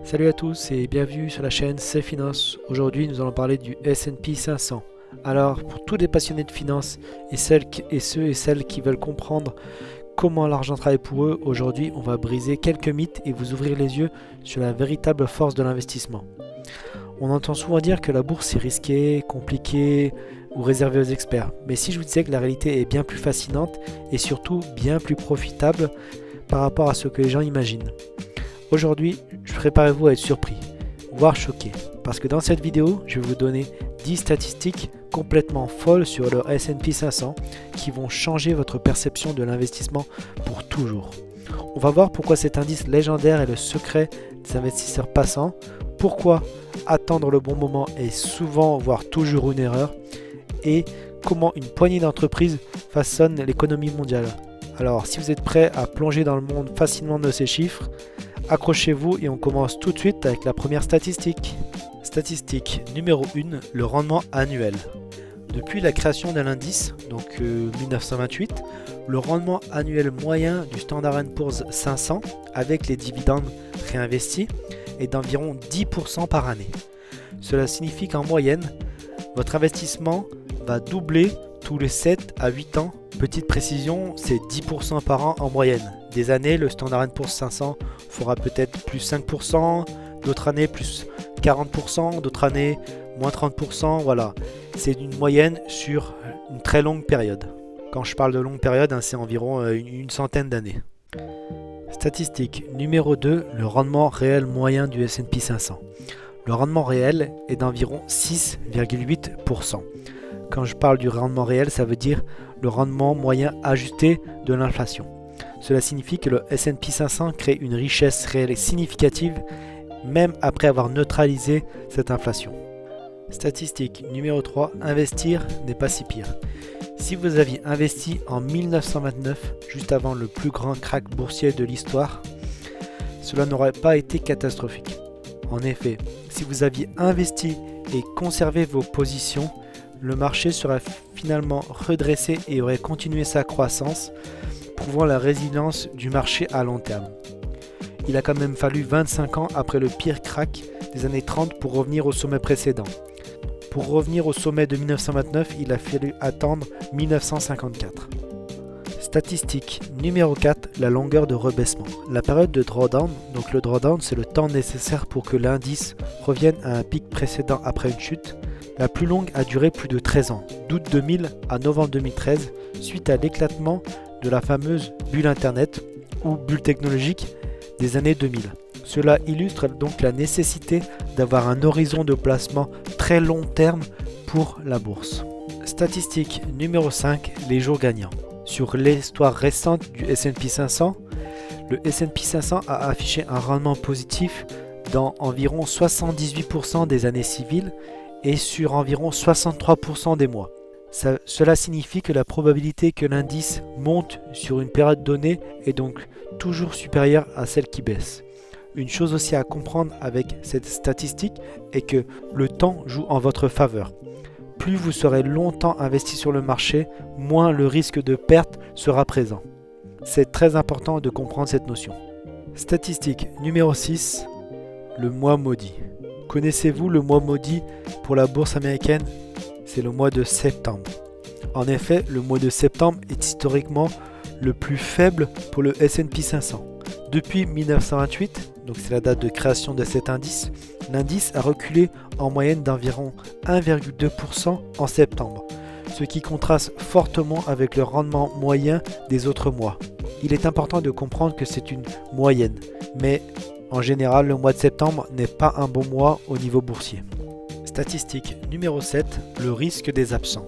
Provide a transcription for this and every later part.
Salut à tous et bienvenue sur la chaîne C'est Finance. Aujourd'hui nous allons parler du S&P 500. Alors pour tous les passionnés de finance et ceux et celles qui veulent comprendre comment l'argent travaille pour eux, aujourd'hui on va briser quelques mythes et vous ouvrir les yeux sur la véritable force de l'investissement. On entend souvent dire que la bourse est risquée, compliquée ou réservée aux experts. Mais si je vous disais que la réalité est bien plus fascinante et surtout bien plus profitable par rapport à ce que les gens imaginent. Aujourd'hui, préparez-vous à être surpris, voire choqué, parce que dans cette vidéo, je vais vous donner 10 statistiques complètement folles sur le S&P 500 qui vont changer votre perception de l'investissement pour toujours. On va voir pourquoi cet indice légendaire est le secret des investisseurs passants, pourquoi attendre le bon moment est souvent, voire toujours une erreur, et comment une poignée d'entreprises façonne l'économie mondiale. Alors, si vous êtes prêt à plonger dans le monde facilement de ces chiffres, accrochez-vous et on commence tout de suite avec la première statistique. Statistique numéro 1, le rendement annuel. Depuis la création de l'indice, donc 1928, le rendement annuel moyen du Standard & Poor's 500 avec les dividendes réinvestis est d'environ 10% par année. Cela signifie qu'en moyenne, votre investissement va doubler tous les 7 à 8 ans. Petite précision, c'est 10% par an en moyenne. Des années, le Standard & Poor's 500 fera peut-être plus 5%, d'autres années plus 40%, d'autres années moins 30%, voilà. C'est une moyenne sur une très longue période. Quand je parle de longue période, c'est environ une centaine d'années. Statistique numéro 2, le rendement réel moyen du S&P 500. Le rendement réel est d'environ 6,8%. Quand je parle du rendement réel, ça veut dire le rendement moyen ajusté de l'inflation. Cela signifie que le S&P 500 crée une richesse réelle et significative même après avoir neutralisé cette inflation. Statistique numéro 3, investir n'est pas si pire. Si vous aviez investi en 1929, juste avant le plus grand krach boursier de l'histoire, cela n'aurait pas été catastrophique. En effet, si vous aviez investi et conservé vos positions, le marché serait finalement redressé et aurait continué sa croissance, prouvant la résilience du marché à long terme. Il a quand même fallu 25 ans après le pire krach des années 30 pour revenir au sommet précédent. Pour revenir au sommet de 1929, il a fallu attendre 1954. Statistique numéro 4, la longueur de rebaissement. La période de drawdown, donc le drawdown c'est le temps nécessaire pour que l'indice revienne à un pic précédent après une chute. La plus longue a duré plus de 13 ans, d'août 2000 à novembre 2013, suite à l'éclatement de la fameuse bulle Internet ou bulle technologique des années 2000. Cela illustre donc la nécessité d'avoir un horizon de placement très long terme pour la bourse. Statistique numéro 5, les jours gagnants. Sur l'histoire récente du S&P 500, le S&P 500 a affiché un rendement positif dans environ 78% des années civiles et sur environ 63% des mois. Cela signifie que la probabilité que l'indice monte sur une période donnée est donc toujours supérieure à celle qui baisse. Une chose aussi à comprendre avec cette statistique est que le temps joue en votre faveur. Plus vous serez longtemps investi sur le marché, moins le risque de perte sera présent. C'est très important de comprendre cette notion. Statistique numéro 6, le mois maudit. Connaissez-vous le mois maudit pour la bourse américaine ? C'est le mois de septembre. En effet, le mois de septembre est historiquement le plus faible pour le S&P 500. Depuis 1928, donc c'est la date de création de cet indice, l'indice a reculé en moyenne d'environ 1,2% en septembre, ce qui contraste fortement avec le rendement moyen des autres mois. Il est important de comprendre que c'est une moyenne, mais en général, le mois de septembre n'est pas un bon mois au niveau boursier. Statistique numéro 7, le risque des absents.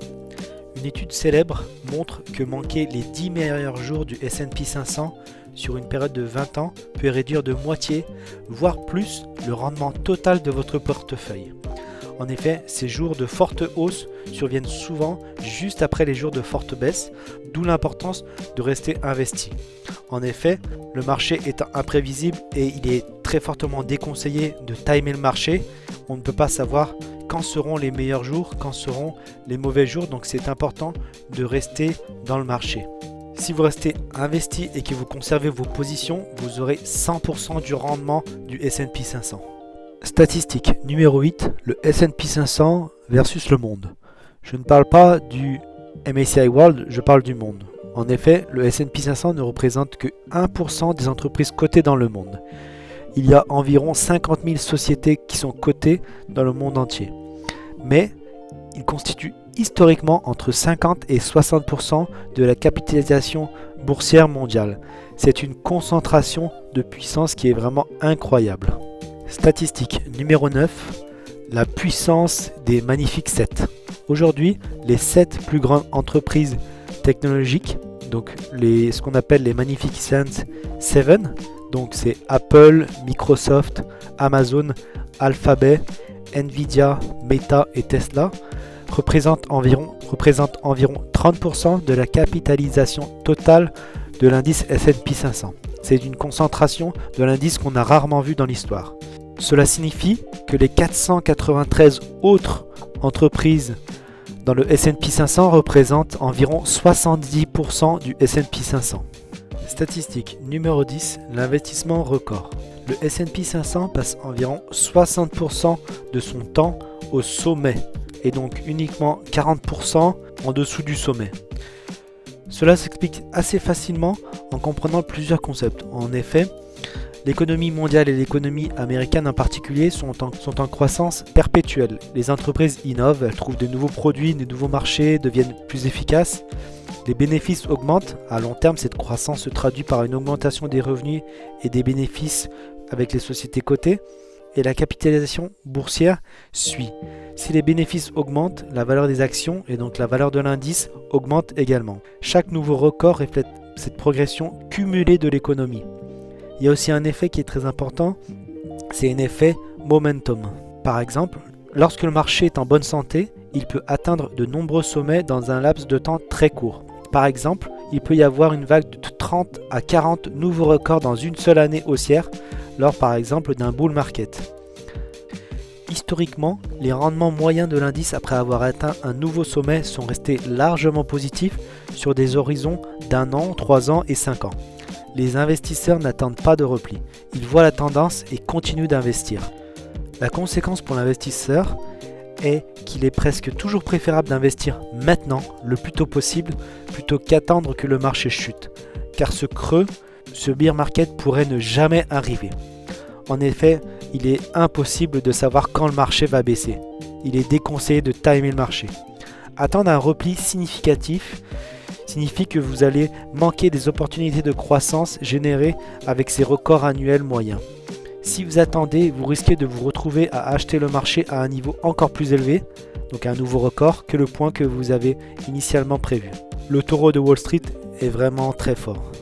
Une étude célèbre montre que manquer les 10 meilleurs jours du S&P 500 sur une période de 20 ans peut réduire de moitié, voire plus, le rendement total de votre portefeuille. En effet, ces jours de forte hausse surviennent souvent juste après les jours de forte baisse, d'où l'importance de rester investi. En effet, le marché étant imprévisible et il est très fortement déconseillé de timer le marché, on ne peut pas savoir quand seront les meilleurs jours, quand seront les mauvais jours, donc c'est important de rester dans le marché. Si vous restez investi et que vous conservez vos positions, vous aurez 100% du rendement du S&P 500. Statistique numéro 8, le S&P 500 versus le monde. Je ne parle pas du MSCI World, je parle du monde. En effet, le S&P 500 ne représente que 1% des entreprises cotées dans le monde. Il y a environ 50 000 sociétés qui sont cotées dans le monde entier. Mais il constitue historiquement entre 50 et 60% de la capitalisation boursière mondiale. C'est une concentration de puissance qui est vraiment incroyable. Statistique numéro 9, la puissance des magnifiques 7. Aujourd'hui, les 7 plus grandes entreprises technologiques, donc ce qu'on appelle les Magnificent 7, donc c'est Apple, Microsoft, Amazon, Alphabet, Nvidia, Meta et Tesla, représentent environ 30% de la capitalisation totale de l'indice S&P 500. C'est une concentration de l'indice qu'on a rarement vu dans l'histoire. Cela signifie que les 493 autres entreprises dans le S&P 500 représentent environ 70% du S&P 500. Statistique numéro 10, l'investissement record. Le S&P 500 passe environ 60% de son temps au sommet et donc uniquement 40% en dessous du sommet. Cela s'explique assez facilement en comprenant plusieurs concepts. En effet, l'économie mondiale et l'économie américaine en particulier sont en croissance perpétuelle. Les entreprises innovent, elles trouvent de nouveaux produits, de nouveaux marchés, deviennent plus efficaces. Les bénéfices augmentent. À long terme, cette croissance se traduit par une augmentation des revenus et des bénéfices avec les sociétés cotées. Et la capitalisation boursière suit. Si les bénéfices augmentent, la valeur des actions et donc la valeur de l'indice augmente également. Chaque nouveau record reflète cette progression cumulée de l'économie. Il y a aussi un effet qui est très important, c'est un effet momentum. Par exemple, lorsque le marché est en bonne santé, il peut atteindre de nombreux sommets dans un laps de temps très court. Par exemple, il peut y avoir une vague de 30 à 40 nouveaux records dans une seule année haussière, lors par exemple d'un bull market. Historiquement, les rendements moyens de l'indice après avoir atteint un nouveau sommet sont restés largement positifs sur des horizons d'1 an, 3 ans et 5 ans. Les investisseurs n'attendent pas de repli, ils voient la tendance et continuent d'investir. La conséquence pour l'investisseur est qu'il est presque toujours préférable d'investir maintenant, le plus tôt possible, plutôt qu'attendre que le marché chute, car ce creux, ce bear market pourrait ne jamais arriver. En effet, il est impossible de savoir quand le marché va baisser. Il est déconseillé de timer le marché. Attendre un repli significatif signifie que vous allez manquer des opportunités de croissance générées avec ces records annuels moyens. Si vous attendez, vous risquez de vous retrouver à acheter le marché à un niveau encore plus élevé, donc un nouveau record, que le point que vous avez initialement prévu. Le taureau de Wall Street est vraiment très fort.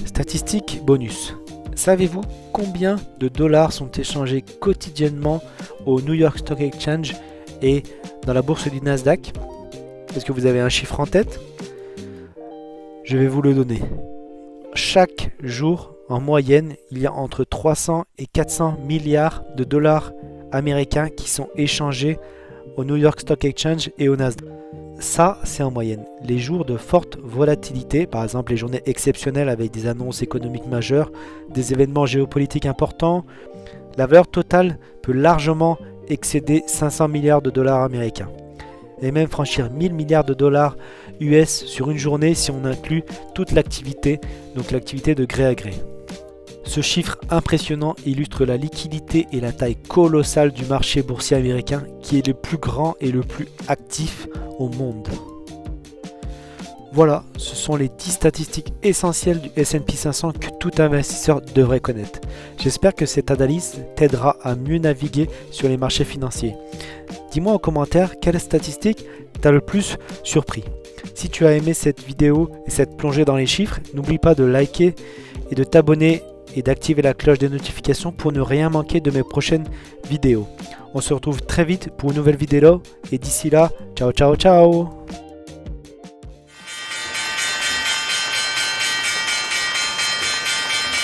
Statistique bonus. Savez-vous combien de dollars sont échangés quotidiennement au New York Stock Exchange et dans la bourse du Nasdaq? Est-ce que vous avez un chiffre en tête? Je vais vous le donner. Chaque jour, en moyenne, il y a entre 300 et 400 milliards de dollars américains qui sont échangés au New York Stock Exchange et au Nasdaq. Ça, c'est en moyenne. Les jours de forte volatilité, par exemple les journées exceptionnelles avec des annonces économiques majeures, des événements géopolitiques importants, la valeur totale peut largement excéder 500 milliards de dollars américains. Et même franchir 1000 milliards de dollars US sur une journée si on inclut toute l'activité, donc l'activité de gré à gré. Ce chiffre impressionnant illustre la liquidité et la taille colossale du marché boursier américain qui est le plus grand et le plus actif au monde. Voilà, ce sont les 10 statistiques essentielles du S&P 500 que tout investisseur devrait connaître. J'espère que cette analyse t'aidera à mieux naviguer sur les marchés financiers. Dis-moi en commentaire quelle statistique t'a le plus surpris. Si tu as aimé cette vidéo et cette plongée dans les chiffres, n'oublie pas de liker et de t'abonner et d'activer la cloche des notifications pour ne rien manquer de mes prochaines vidéos. On se retrouve très vite pour une nouvelle vidéo et d'ici là, ciao ciao ciao.